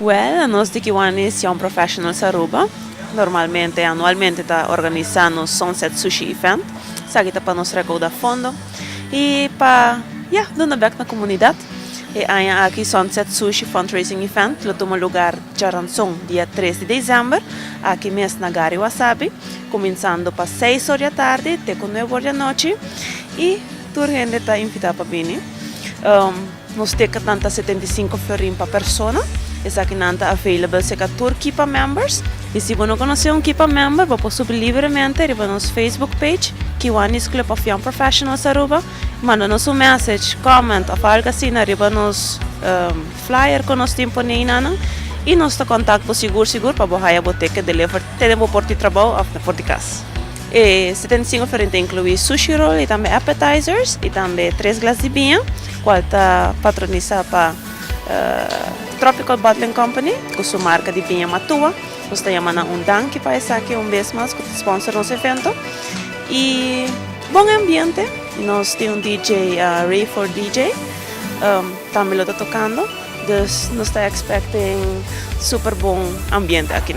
Well, nós de Kiwanis são professionals Aruba. Normalmente, anualmente, está organizando Sunset Sushi Event. Sabe, para nos recaudar fundo. E para, dar back na comunidade. E aí, aqui Sunset Sushi Fundraising Event. Ele toma lugar Charanzong, dia 3 de dezembro. Aqui mesmo na Gari Wasabi. Começando para 6 horas da tarde, até com 9 horas da noite. E toda a gente está invitada para vir. Nós temos 75 florim para pessoa. Essa aqui não está available se tour Kipa members. E se você não conhece Kipa member, você pode subir livremente no nosso Facebook page, Kiwanis Club of Young Professionals Aruba. Manda-nos message, comment, ou algo assim, no nosso flyer que nós temos disponível. E nós te contato seguro para você a boteca deliver, temos por ti trabalho ou por ti casa. E 75 florim inclui sushi roll e também appetizers e também 3 glass de vinho, qual está patronizada para Tropical Bottling Company, com sua marca de vinho Matua. Nós temos um danke para essa aqui, vez mais, que sponsor nosso evento. E bom ambiente. Nós temos DJ, Ray for DJ, também lo está tocando. Nós estamos expecting super bom ambiente aqui.